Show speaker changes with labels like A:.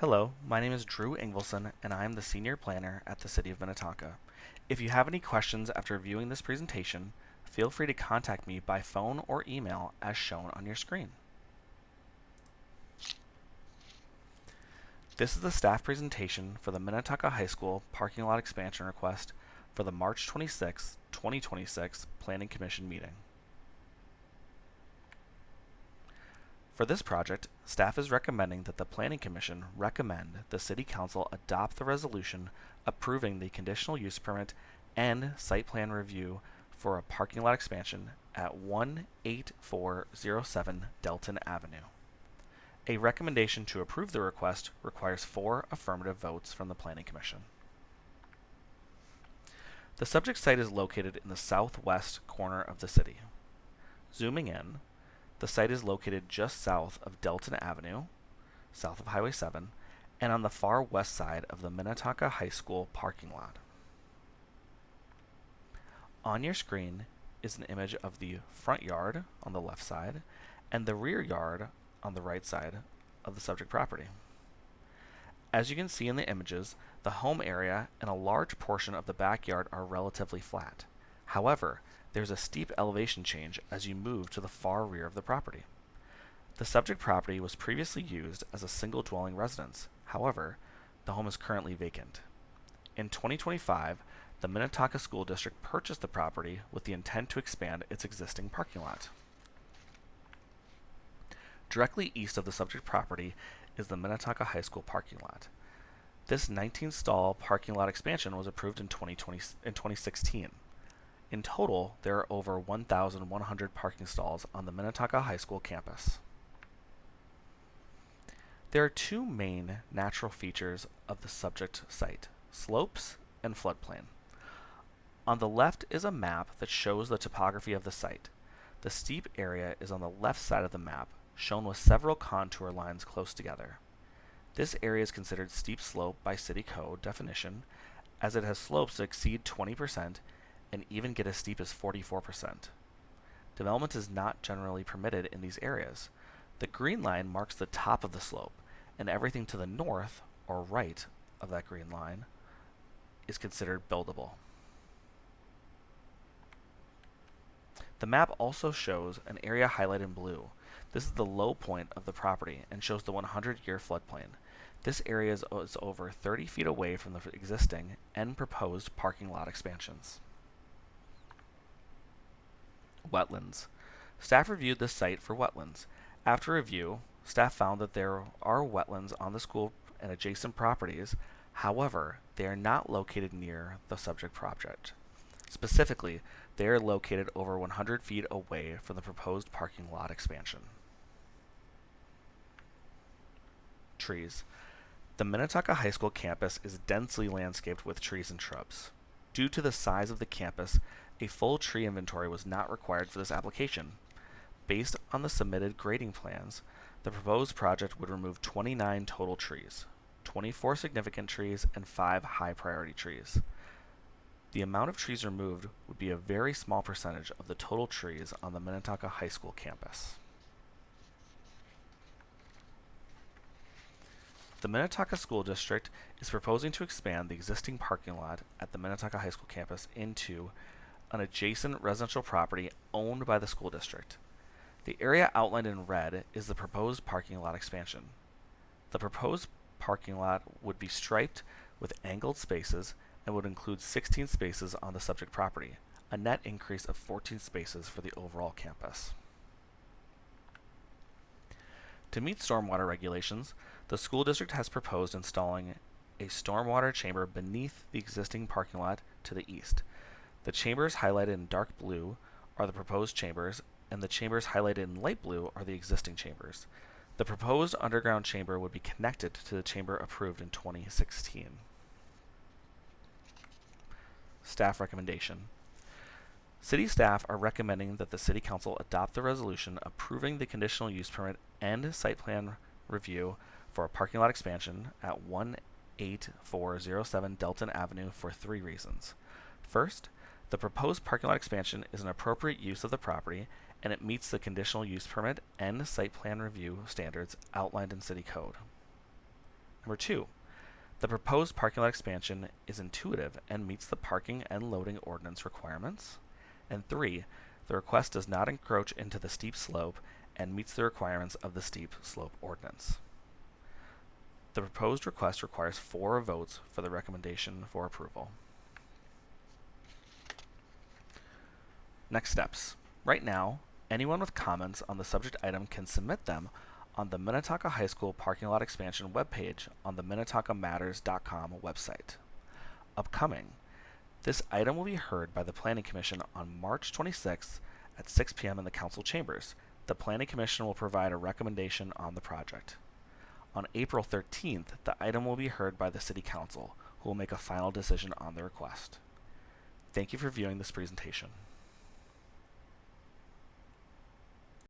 A: Hello, my name is Drew Ingvelson, and I am the Senior Planner at the City of Minnetonka. If you have any questions after viewing this presentation, feel free to contact me by phone or email as shown on your screen. This is the staff presentation for the Minnetonka High School parking lot expansion request for the March 26, 2026 Planning Commission meeting. For this project, staff is recommending that the Planning Commission recommend the City Council adopt the resolution approving the conditional use permit and site plan review for a parking lot expansion at 18407 Delton Avenue. A recommendation to approve the request requires 4 affirmative votes from the Planning Commission. The subject site is located in the southwest corner of the city. Zooming in, the site is located just south of Delton Avenue, south of Highway 7, and on the far west side of the Minnetonka High School parking lot. On your screen is an image of the front yard on the left side and the rear yard on the right side of the subject property. As you can see in the images, the home area and a large portion of the backyard are relatively flat. However, there's a steep elevation change as you move to the far rear of the property. The subject property was previously used as a single dwelling residence. However, the home is currently vacant. In 2025, the Minnetonka School District purchased the property with the intent to expand its existing parking lot. Directly east of the subject property is the Minnetonka High School parking lot. This 19-stall parking lot expansion was approved in 2016. In total, there are over 1,100 parking stalls on the Minnetonka High School campus. There are 2 main natural features of the subject site: slopes and floodplain. On the left is a map that shows the topography of the site. The steep area is on the left side of the map, shown with several contour lines close together. This area is considered steep slope by city code definition, as it has slopes that exceed 20% and even get as steep as 44%. Development is not generally permitted in these areas. The green line marks the top of the slope, and everything to the north or right of that green line is considered buildable. The map also shows an area highlighted in blue. This is the low point of the property and shows the 100-year floodplain. This area is over 30 feet away from the existing and proposed parking lot expansions. Wetlands. Staff reviewed this site for wetlands. After review, staff found that there are wetlands on the school and adjacent properties. However, they are not located near the subject project. Specifically, they are located over 100 feet away from the proposed parking lot expansion. Trees. The Minnetonka High School campus is densely landscaped with trees and shrubs. Due to the size of the campus, a full tree inventory was not required for this application. Based on the submitted grading plans, the proposed project would remove 29 total trees, 24 significant trees, and 5 high priority trees. The amount of trees removed would be a very small percentage of the total trees on the Minnetonka High School campus. The Minnetonka School District is proposing to expand the existing parking lot at the Minnetonka High School campus into an adjacent residential property owned by the school district. The area outlined in red is the proposed parking lot expansion. The proposed parking lot would be striped with angled spaces and would include 16 spaces on the subject property, a net increase of 14 spaces for the overall campus. To meet stormwater regulations, the school district has proposed installing a stormwater chamber beneath the existing parking lot to the east. The chambers highlighted in dark blue are the proposed chambers, and the chambers highlighted in light blue are the existing chambers. The proposed underground chamber would be connected to the chamber approved in 2016. Staff recommendation. City staff are recommending that the City Council adopt the resolution approving the conditional use permit and site plan review for a parking lot expansion at 18407 Delton Avenue for 3 reasons. First, the proposed parking lot expansion is an appropriate use of the property, and it meets the conditional use permit and site plan review standards outlined in City Code. Number 2, the proposed parking lot expansion is intuitive and meets the parking and loading ordinance requirements. And 3, the request does not encroach into the steep slope and meets the requirements of the steep slope ordinance. The proposed request requires 4 votes for the recommendation for approval. Next steps. Right now, anyone with comments on the subject item can submit them on the Minnetonka High School parking lot expansion webpage on the MinnetonkaMatters.com website. Upcoming. This item will be heard by the Planning Commission on March 26th at 6 p.m. in the Council Chambers. The Planning Commission will provide a recommendation on the project. On April 13th, the item will be heard by the City Council, who will make a final decision on the request. Thank you for viewing this presentation.